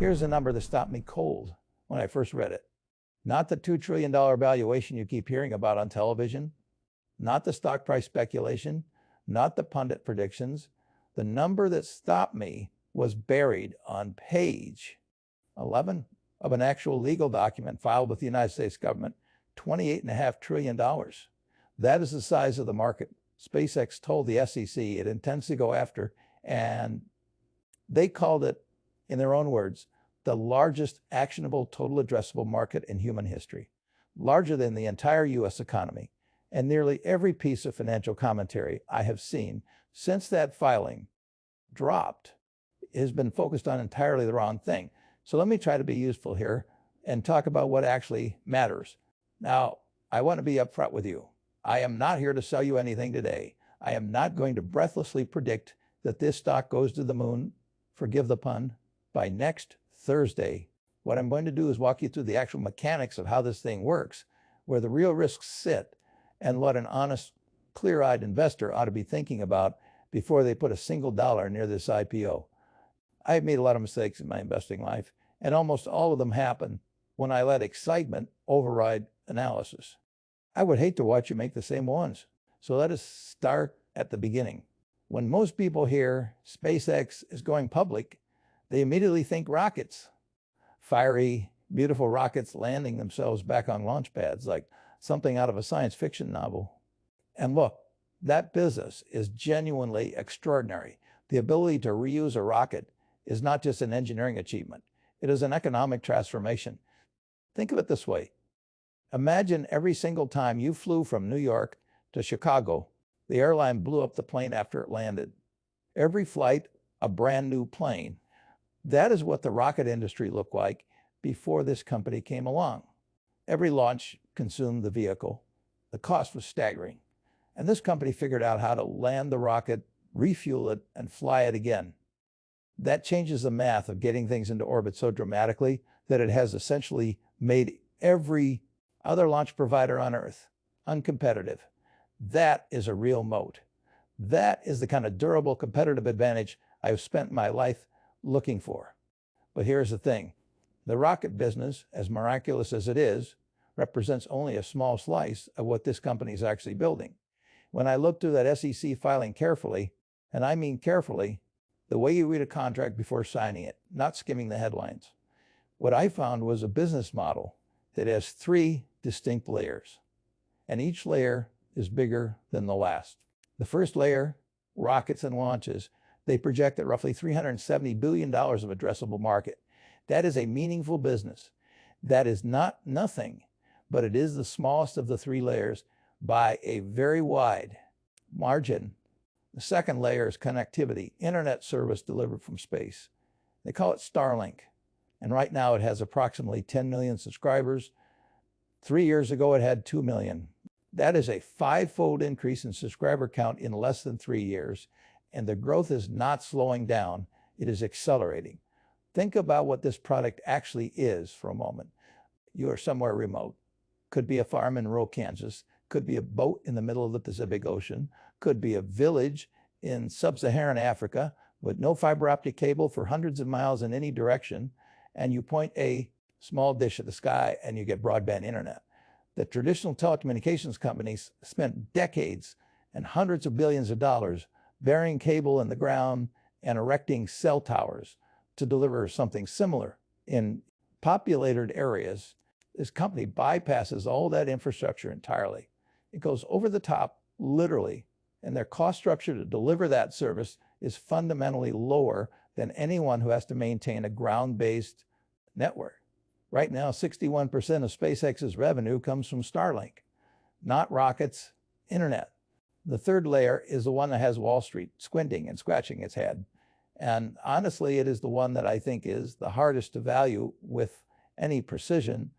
Here's a number that stopped me cold when I first read it. Not the $2 trillion valuation you keep hearing about on television, not the stock price speculation, not the pundit predictions. The number that stopped me was buried on page 11 of an actual legal document filed with the United States government, $28.5 trillion. That is the size of the market SpaceX told the SEC it intends to go after, and they called it, in their own words, the largest actionable total addressable market in human history, larger than the entire US economy. And nearly every piece of financial commentary I have seen since that filing dropped has been focused on entirely the wrong thing. So let me try to be useful here and talk about what actually matters. Now, I want to be upfront with you. I am not here to sell you anything today. I am not going to breathlessly predict that this stock goes to the moon, forgive the pun, by next Thursday. What I'm going to do is walk you through the actual mechanics of how this thing works, where the real risks sit, and what an honest, clear-eyed investor ought to be thinking about before they put a single dollar near this IPO. I've made a lot of mistakes in my investing life, and almost all of them happen when I let excitement override analysis. I would hate to watch you make the same ones. So let us start at the beginning. When most people hear SpaceX is going public, they immediately think rockets. Fiery, beautiful rockets landing themselves back on launch pads like something out of a science fiction novel. And look, that business is genuinely extraordinary. The ability to reuse a rocket is not just an engineering achievement. It is an economic transformation. Think of it this way. Imagine every single time you flew from New York to Chicago, the airline blew up the plane after it landed. Every flight, a brand new plane. That is what the rocket industry looked like before this company came along. Every launch consumed the vehicle. The cost was staggering. And this company figured out how to land the rocket, refuel it, and fly it again. That changes the math of getting things into orbit so dramatically that it has essentially made every other launch provider on Earth uncompetitive. That is a real moat. That is the kind of durable competitive advantage I've spent my life looking for. But here's the thing. The rocket business, as miraculous as it is, represents only a small slice of what this company is actually building. When I looked through that SEC filing carefully, and I mean carefully, the way you read a contract before signing it, not skimming the headlines, what I found was a business model that has three distinct layers, and each layer is bigger than the last. The first layer, rockets and launches, they project at roughly $370 billion of addressable market. That is a meaningful business. That is not nothing, but it is the smallest of the three layers by a very wide margin. The second layer is connectivity, internet service delivered from space. They call it Starlink. And right now it has approximately 10 million subscribers. 3 years ago, it had 2 million. That is a five-fold increase in subscriber count in less than 3 years. And the growth is not slowing down. It is accelerating. Think about what this product actually is for a moment. You are somewhere remote. Could be a farm in rural Kansas. Could be a boat in the middle of the Pacific Ocean. Could be a village in sub-Saharan Africa with no fiber optic cable for hundreds of miles in any direction. And you point a small dish at the sky and you get broadband internet. The traditional telecommunications companies spent decades and hundreds of billions of dollars burying cable in the ground and erecting cell towers to deliver something similar. In populated areas, this company bypasses all that infrastructure entirely. It goes over the top, literally, and their cost structure to deliver that service is fundamentally lower than anyone who has to maintain a ground-based network. Right now, 61% of SpaceX's revenue comes from Starlink, not rockets, internet. The third layer is the one that has Wall Street squinting and scratching its head. And honestly, it is the one that I think is the hardest to value with any precision,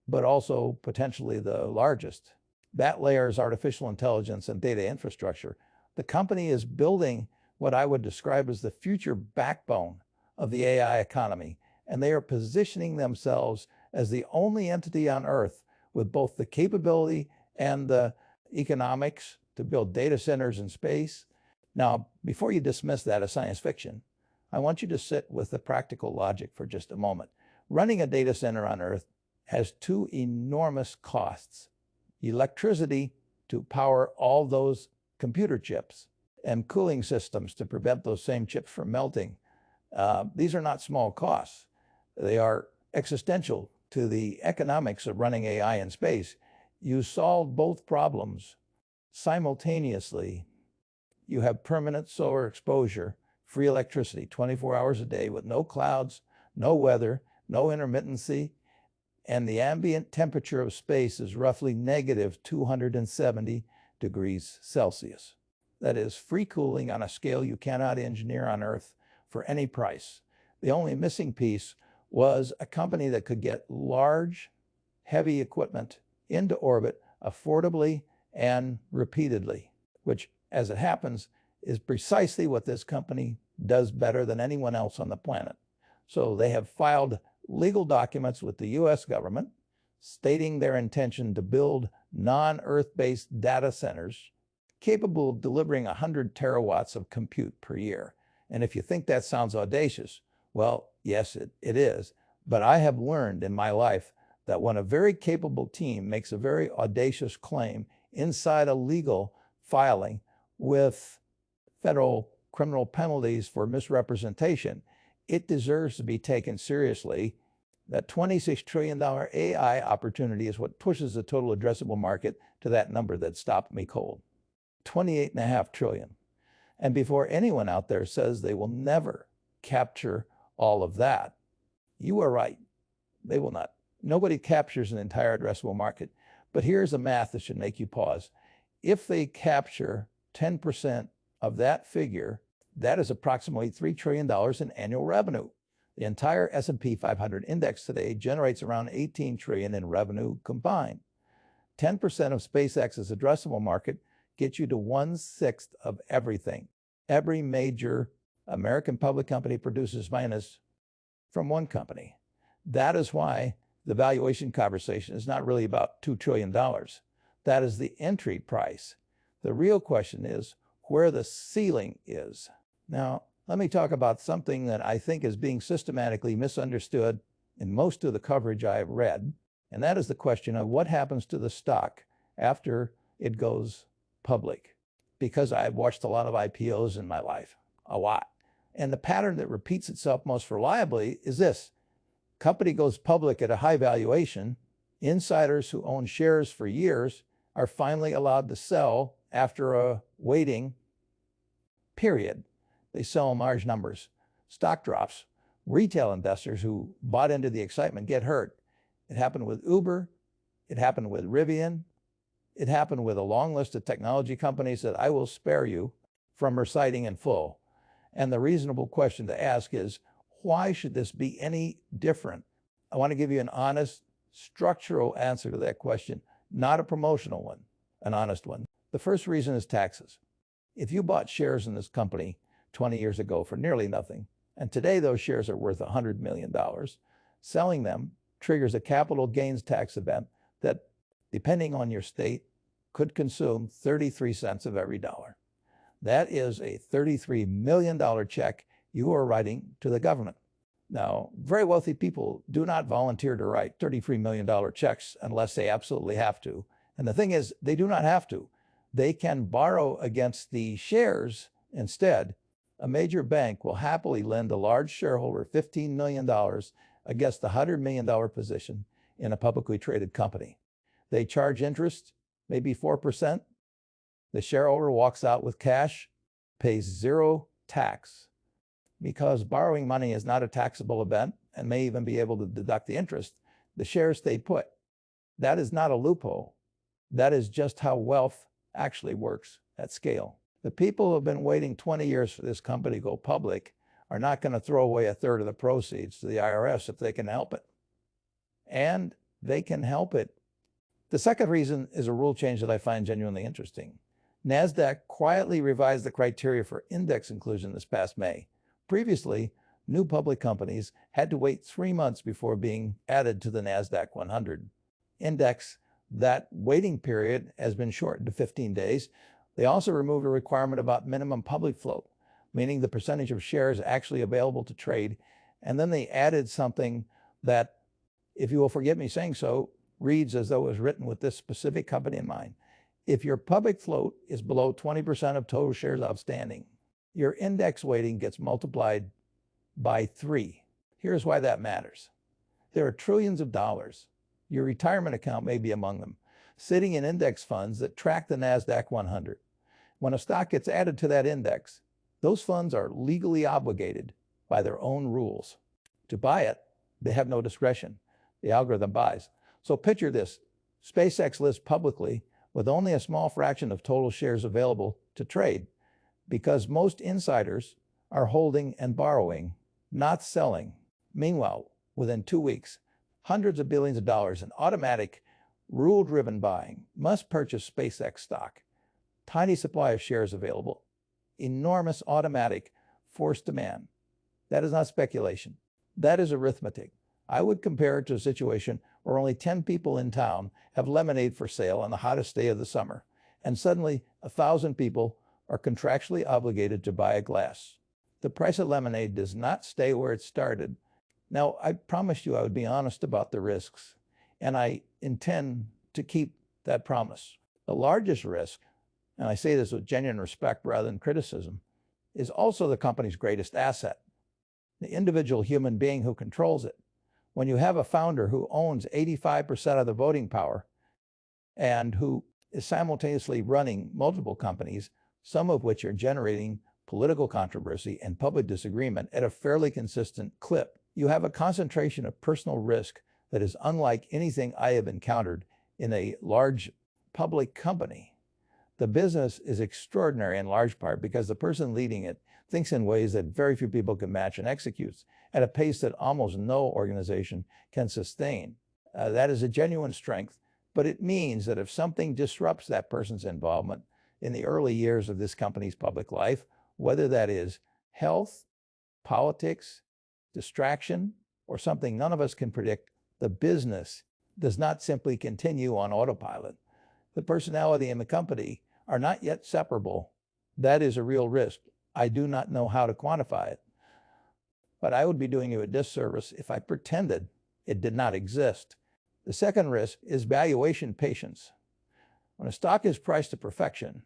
but also potentially the largest. That layer is artificial intelligence and data infrastructure. The company is building what I would describe as the future backbone of the AI economy, and they are positioning themselves as the only entity on Earth with both the capability and the economics to build data centers in space. Now, before you dismiss that as science fiction, I want you to sit with the practical logic for just a moment. Running a data center on Earth has two enormous costs: electricity to power all those computer chips and cooling systems to prevent those same chips from melting. These are not small costs. They are existential to the economics of running AI in space. You solve both problems simultaneously. You have permanent solar exposure, free electricity 24 hours a day with no clouds, no weather, no intermittency, and the ambient temperature of space is roughly negative 270 degrees Celsius. That is free cooling on a scale you cannot engineer on Earth for any price. The only missing piece was a company that could get large, heavy equipment into orbit affordably and repeatedly, which, as it happens, is precisely what this company does better than anyone else on the planet. So they have filed legal documents with the US government stating their intention to build non-Earth-based data centers capable of delivering 100 terawatts of compute per year. And if you think that sounds audacious, well, yes, it is. But I have learned in my life that when a very capable team makes a very audacious claim inside a legal filing with federal criminal penalties for misrepresentation, it deserves to be taken seriously. That $26 trillion AI opportunity is what pushes the total addressable market to that number that stopped me cold. 28.5 trillion. And before anyone out there says they will never capture all of that, you are right. They will not. Nobody captures an entire addressable market. But here's the math that should make you pause. If they capture 10% of that figure, that is approximately $3 trillion in annual revenue. The entire S&P 500 index today generates around 18 trillion in revenue combined. 10% of SpaceX's addressable market gets you to 1/6 of everything. Every major American public company produces minus from one company. That is why the valuation conversation is not really about $2 trillion. That is the entry price. The real question is where the ceiling is. Now, let me talk about something that I think is being systematically misunderstood in most of the coverage I have read, and that is the question of what happens to the stock after it goes public. Because I've watched a lot of IPOs in my life, a lot. And the pattern that repeats itself most reliably is this. Company goes public at a high valuation. Insiders who own shares for years are finally allowed to sell after a waiting period. They sell in large numbers. Stock drops. Retail investors who bought into the excitement get hurt. It happened with Uber. It happened with Rivian. It happened with a long list of technology companies that I will spare you from reciting in full. And the reasonable question to ask is, why should this be any different? I want to give you an honest, structural answer to that question, not a promotional one, an honest one. The first reason is taxes. If you bought shares in this company 20 years ago for nearly nothing, and today those shares are worth $100 million, selling them triggers a capital gains tax event that, depending on your state, could consume 33 cents of every dollar. That is a $33 million check you are writing to the government. Now, very wealthy people do not volunteer to write $33 million checks unless they absolutely have to. And the thing is, they do not have to. They can borrow against the shares instead. A major bank will happily lend a large shareholder $15 million against a $100 million position in a publicly traded company. They charge interest, maybe 4%. The shareholder walks out with cash, pays zero tax. Because borrowing money is not a taxable event and may even be able to deduct the interest, the shares stay put. That is not a loophole. That is just how wealth actually works at scale. The people who have been waiting 20 years for this company to go public are not going to throw away a third of the proceeds to the IRS if they can help it. And they can help it. The second reason is a rule change that I find genuinely interesting. Nasdaq quietly revised the criteria for index inclusion this past May. Previously, new public companies had to wait 3 months before being added to the Nasdaq 100 index. That waiting period has been shortened to 15 days. They also removed a requirement about minimum public float. meaning the percentage of shares actually available to trade. And then they added something that, if you will forgive me saying so, reads as though it was written with this specific company in mind. If your public float is below 20% of total shares outstanding, your index weighting gets multiplied by 3. Here's why that matters. There are trillions of dollars. Your retirement account may be among them, sitting in index funds that track the Nasdaq 100. When a stock gets added to that index, those funds are legally obligated by their own rules to buy it. They have no discretion. The algorithm buys. So picture this. SpaceX lists publicly with only a small fraction of total shares available to trade because most insiders are holding and borrowing, not selling. Meanwhile, within 2 weeks, hundreds of billions of dollars in automatic, rule-driven buying must purchase SpaceX stock. Tiny supply of shares available. Enormous automatic forced demand. That is not speculation. That is arithmetic. I would compare it to a situation where only 10 people in town have lemonade for sale on the hottest day of the summer, and suddenly 1,000 people are contractually obligated to buy a glass. The price of lemonade does not stay where it started. Now, I promised you I would be honest about the risks, and I intend to keep that promise. The largest risk, and I say this with genuine respect rather than criticism, is also the company's greatest asset, the individual human being who controls it. When you have a founder who owns 85% of the voting power and who is simultaneously running multiple companies, some of which are generating political controversy and public disagreement at a fairly consistent clip, you have a concentration of personal risk that is unlike anything I have encountered in a large public company. The business is extraordinary in large part because the person leading it thinks in ways that very few people can match and executes at a pace that almost no organization can sustain. That is a genuine strength, but it means that if something disrupts that person's involvement in the early years of this company's public life, whether that is health, politics, distraction, or something none of us can predict, the business does not simply continue on autopilot. The personality and the company are not yet separable. That is a real risk. I do not know how to quantify it, but I would be doing you a disservice if I pretended it did not exist. The second risk is valuation patience. When a stock is priced to perfection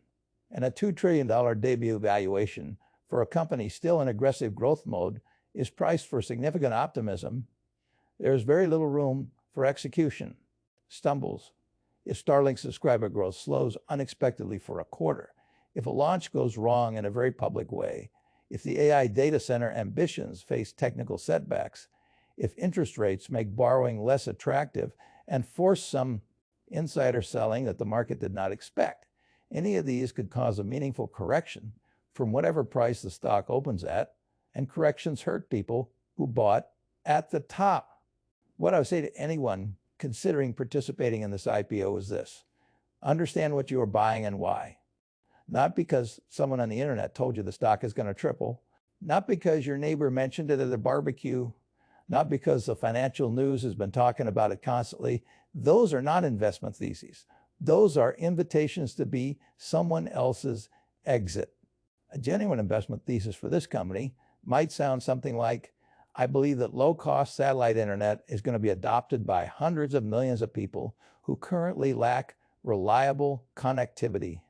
and a $2 trillion debut valuation for a company still in aggressive growth mode is priced for significant optimism, there is very little room for execution, stumbles. If Starlink subscriber growth slows unexpectedly for a quarter, if a launch goes wrong in a very public way, if the AI data center ambitions face technical setbacks, if interest rates make borrowing less attractive and force some insider selling that the market did not expect, any of these could cause a meaningful correction from whatever price the stock opens at, and corrections hurt people who bought at the top. What I would say to anyone considering participating in this IPO is this: understand what you are buying and why. Not because someone on the internet told you the stock is going to triple, not because your neighbor mentioned it at a barbecue, not because the financial news has been talking about it constantly. Those are not investment theses. Those are invitations to be someone else's exit. A genuine investment thesis for this company might sound something like, I believe that low-cost satellite internet is going to be adopted by hundreds of millions of people who currently lack reliable connectivity,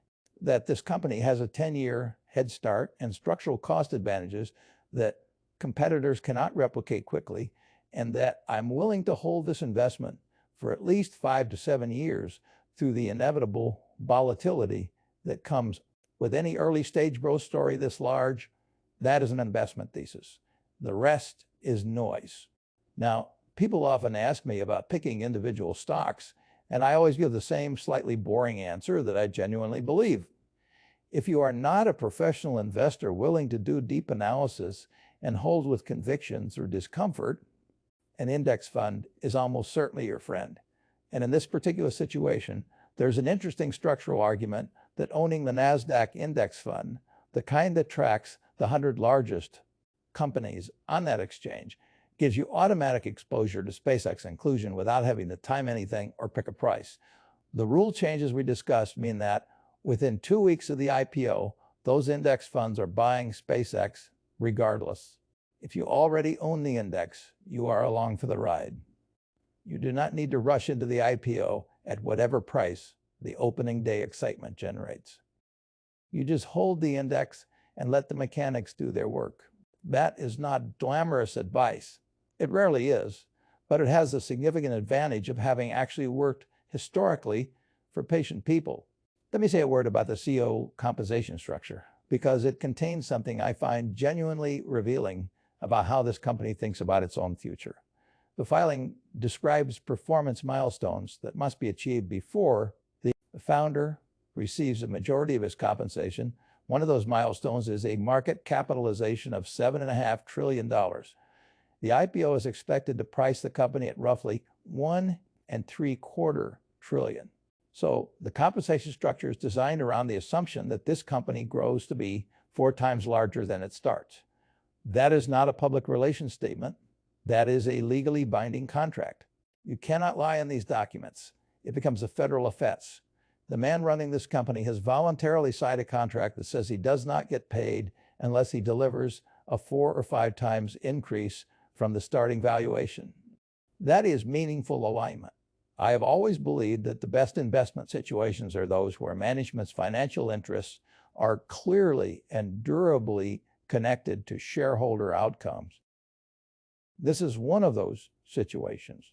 that this company has a 10-year head start and structural cost advantages that competitors cannot replicate quickly, and that I'm willing to hold this investment for at least 5 to 7 years through the inevitable volatility that comes with any early stage growth story this large. That is an investment thesis. The rest is noise. Now, people often ask me about picking individual stocks, and I always give the same slightly boring answer that I genuinely believe. If you are not a professional investor willing to do deep analysis and hold with conviction through discomfort, an index fund is almost certainly your friend. And in this particular situation, there's an interesting structural argument that owning the Nasdaq index fund, the kind that tracks the 100 largest companies on that exchange, gives you automatic exposure to SpaceX inclusion without having to time anything or pick a price. The rule changes we discussed mean that within 2 weeks of the IPO, Those index funds are buying SpaceX regardless. If you already own the index, you are along for the ride. You do not need to rush into the IPO at whatever price the opening day excitement generates. You just hold the index and let the mechanics do their work. That is not glamorous advice. It rarely is, but it has the significant advantage of having actually worked historically for patient people. Let me say a word about the CEO compensation structure, because it contains something I find genuinely revealing about how this company thinks about its own future. The filing describes performance milestones that must be achieved before the founder receives a majority of his compensation. One of those milestones is a market capitalization of $7.5 trillion. The IPO is expected to price the company at roughly $1.75 trillion. So the compensation structure is designed around the assumption that this company grows to be 4 times larger than it starts. That is not a public relations statement. That is a legally binding contract. You cannot lie in these documents. It becomes a federal offense. The man running this company has voluntarily signed a contract that says he does not get paid unless he delivers a 4 or 5 times increase from the starting valuation. That is meaningful alignment. I have always believed that the best investment situations are those where management's financial interests are clearly and durably connected to shareholder outcomes. This is one of those situations.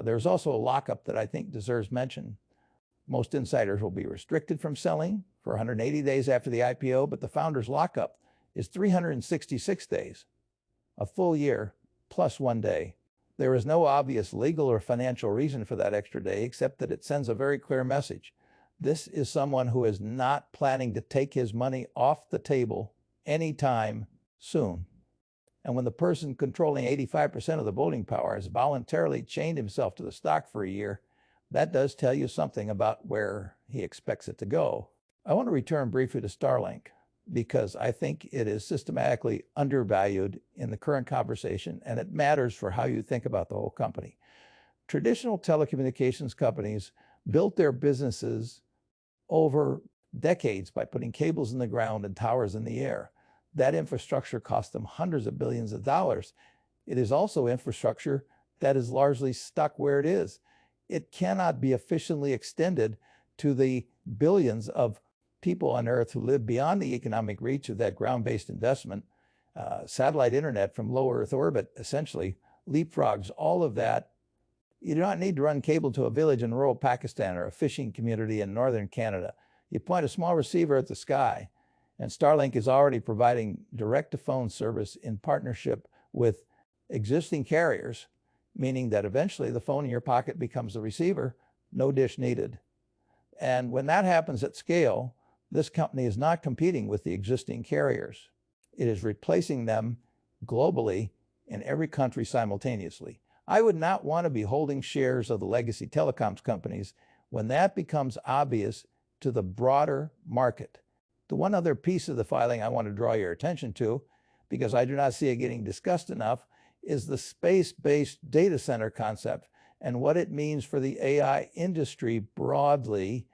There's also a lockup that I think deserves mention. Most insiders will be restricted from selling for 180 days after the IPO, but the founder's lockup is 366 days, a full year plus 1 day. There is no obvious legal or financial reason for that extra day, except that it sends a very clear message. This is someone who is not planning to take his money off the table anytime soon. And when the person controlling 85% of the voting power has voluntarily chained himself to the stock for a year, that does tell you something about where he expects it to go. I want to return briefly to Starlink, because I think it is systematically undervalued in the current conversation, and it matters for how you think about the whole company. Traditional telecommunications companies built their businesses over decades by putting cables in the ground and towers in the air. That infrastructure cost them hundreds of billions of dollars. It is also infrastructure that is largely stuck where it is. It cannot be efficiently extended to the billions of people on Earth who live beyond the economic reach of that ground-based investment. Satellite internet from low Earth orbit essentially leapfrogs all of that. You do not need to run cable to a village in rural Pakistan or a fishing community in northern Canada. You point a small receiver at the sky, and Starlink is already providing direct-to-phone service in partnership with existing carriers, meaning that eventually the phone in your pocket becomes the receiver, no dish needed. And when that happens at scale, this company is not competing with the existing carriers. It is replacing them globally in every country simultaneously. I would not want to be holding shares of the legacy telecoms companies when that becomes obvious to the broader market. The one other piece of the filing I want to draw your attention to, because I do not see it getting discussed enough, is the space-based data center concept and what it means for the AI industry broadly.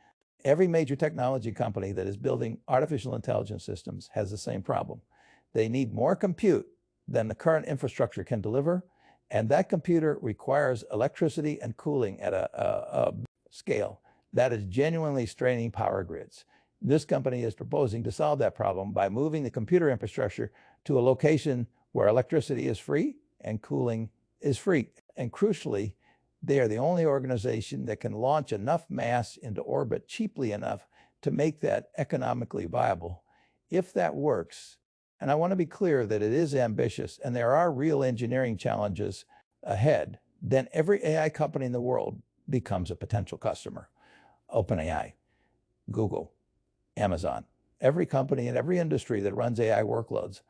Every major technology company that is building artificial intelligence systems has the same problem. They need more compute than the current infrastructure can deliver, and that computer requires electricity and cooling at a scale that is genuinely straining power grids. This company is proposing to solve that problem by moving the computer infrastructure to a location where electricity is free and cooling is free. And crucially, they are the only organization that can launch enough mass into orbit cheaply enough to make that economically viable. If that works, and I want to be clear that it is ambitious and there are real engineering challenges ahead, then every AI company in the world becomes a potential customer. OpenAI, Google, Amazon, every company in every industry that runs AI workloads,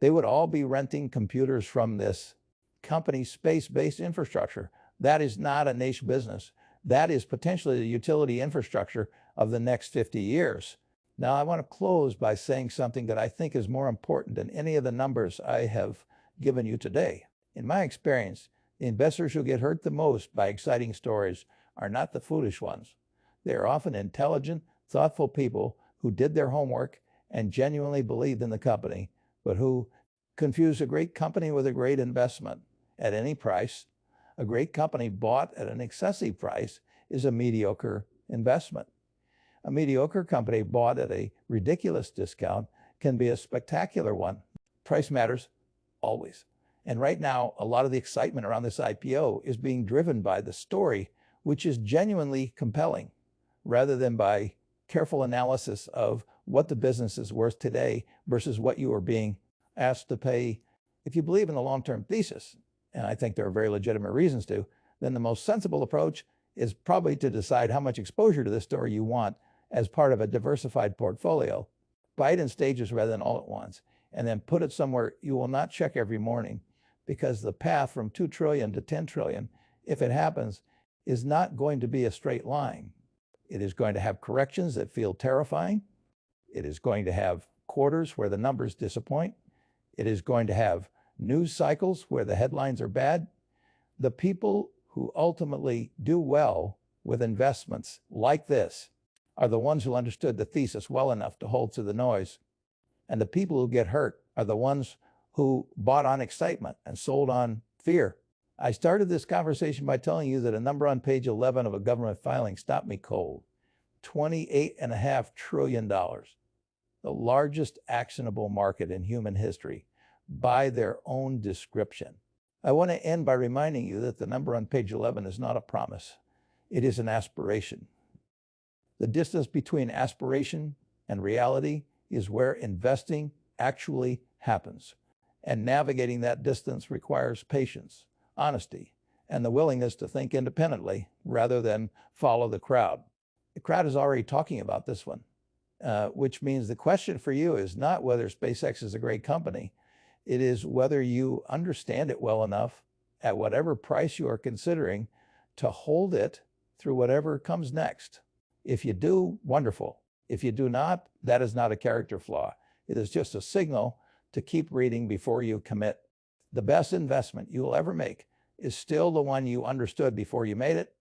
they would all be renting computers from this company's space-based infrastructure. That is not a niche business. That is potentially the utility infrastructure of the next 50 years. Now, I want to close by saying something that I think is more important than any of the numbers I have given you today. In my experience, the investors who get hurt the most by exciting stories are not the foolish ones. They are often intelligent, thoughtful people who did their homework and genuinely believed in the company, but who confuse a great company with a great investment at any price. A great company bought at an excessive price is a mediocre investment. A mediocre company bought at a ridiculous discount can be a spectacular one. Price matters always. And right now, a lot of the excitement around this IPO is being driven by the story, which is genuinely compelling, rather than by careful analysis of what the business is worth today versus what you are being asked to pay. If you believe in the long-term thesis, and I think there are very legitimate reasons to, then the most sensible approach is probably to decide how much exposure to this story you want as part of a diversified portfolio. Buy it in stages rather than all at once, and then put it somewhere you will not check every morning, because the path from 2 trillion to 10 trillion, if it happens, is not going to be a straight line. It is going to have corrections that feel terrifying. It is going to have quarters where the numbers disappoint. It is going to have news cycles where the headlines are bad. The people who ultimately do well with investments like this are the ones who understood the thesis well enough to hold through the noise. And the people who get hurt are the ones who bought on excitement and sold on fear. I started this conversation by telling you that a number on page 11 of a government filing stopped me cold. $28.5 trillion, the largest actionable market in human history by their own description. I want to end by reminding you that the number on page 11 is not a promise. It is an aspiration. The distance between aspiration and reality is where investing actually happens. And navigating that distance requires patience, honesty, and the willingness to think independently rather than follow the crowd. The crowd is already talking about this one, which means the question for you is not whether SpaceX is a great company. It is whether you understand it well enough at whatever price you are considering to hold it through whatever comes next. If you do, wonderful. If you do not, that is not a character flaw. It is just a signal to keep reading before you commit. The best investment you will ever make is still the one you understood before you made it,